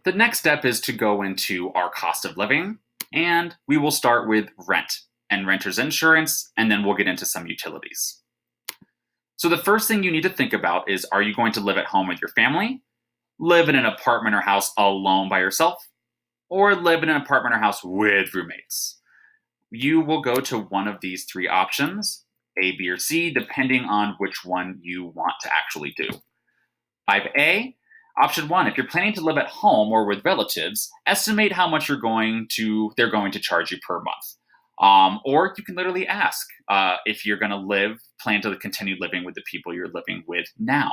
The next step is to go into our cost of living, and we will start with rent and renter's insurance, and then we'll get into some utilities. So the first thing you need to think about is, are you going to live at home with your family, live in an apartment or house alone by yourself, or live in an apartment or house with roommates? You will go to one of these three options, A, B, or C, depending on which one you want to actually do. 5A, option 1, if you're planning to live at home or with relatives, estimate how much they're going to charge you per month. Or you can literally ask if you're going to plan to continue living with the people you're living with now.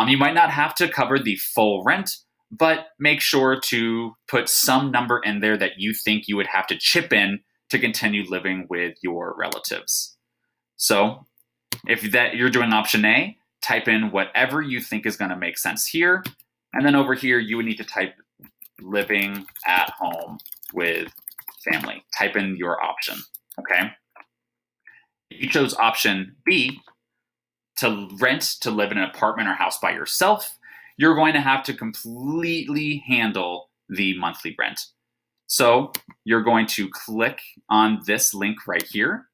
You might not have to cover the full rent, but make sure to put some number in there that you think you would have to chip in to continue living with your relatives. So if you're doing option A, type in whatever you think is going to make sense here. And then over here, you would need to type living at home with family. Type in your option, okay? If you chose option B, to rent to live in an apartment or house by yourself, you're going to have to completely handle the monthly rent. So you're going to click on this link right here.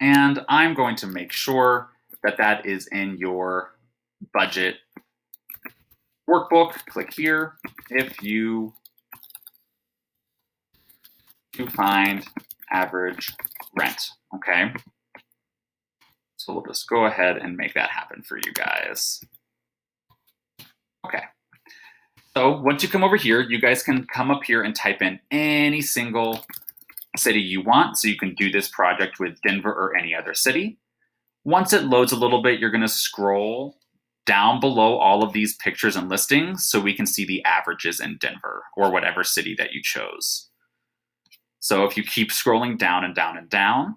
And I'm going to make sure that that is in your budget workbook. Click here if you find average rent, okay? So we'll just go ahead and make that happen for you guys. Okay. So once you come over here, you guys can come up here and type in any single city you want. So you can do this project with Denver or any other city. Once it loads a little bit, you're going to scroll down below all of these pictures and listings so we can see the averages in Denver or whatever city that you chose. So if you keep scrolling down and down and down,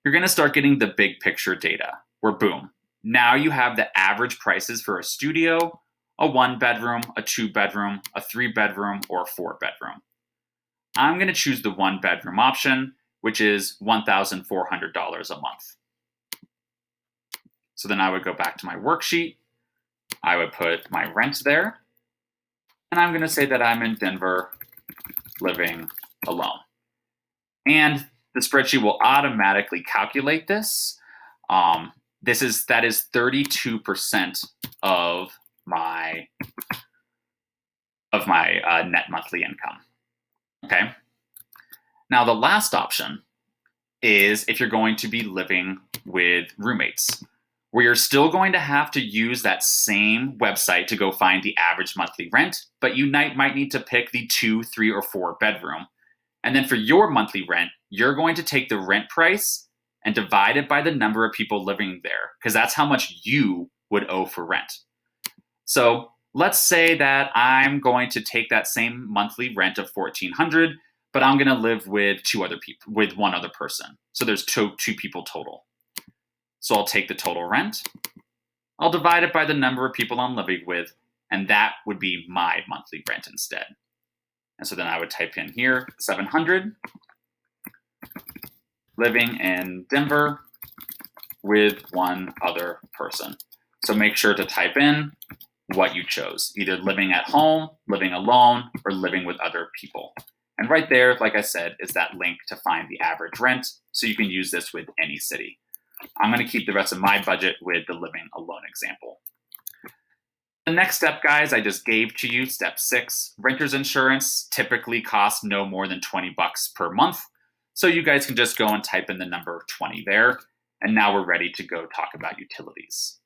you're going to start getting the big picture data where boom, now you have the average prices for a studio, a 1-bedroom, a 2-bedroom, a 3-bedroom, or a 4-bedroom. I'm going to choose the 1-bedroom option, which is $1,400 a month. So then I would go back to my worksheet. I would put my rent there. And I'm going to say that I'm in Denver living alone. And the spreadsheet will automatically calculate this. That is 32% of my net monthly income. Okay. Now the last option is if you're going to be living with roommates, where you're still going to have to use that same website to go find the average monthly rent, but you might need to pick the 2, 3, or 4-bedroom. And then for your monthly rent, you're going to take the rent price and divide it by the number of people living there, because that's how much you would owe for rent. So let's say that I'm going to take that same monthly rent of $1,400, but I'm going to live with one other person. So there's two people total. So I'll take the total rent, I'll divide it by the number of people I'm living with, and that would be my monthly rent instead. And so then I would type in here, 700, living in Denver with one other person. So make sure to type in what you chose, either living at home, living alone, or living with other people. And right there, like I said, is that link to find the average rent, so you can use this with any city. I'm going to keep the rest of my budget with the living alone example. The next step, guys, I just gave to you, step 6. Renter's insurance typically costs no more than $20 per month. So you guys can just go and type in the number 20 there. And now we're ready to go talk about utilities.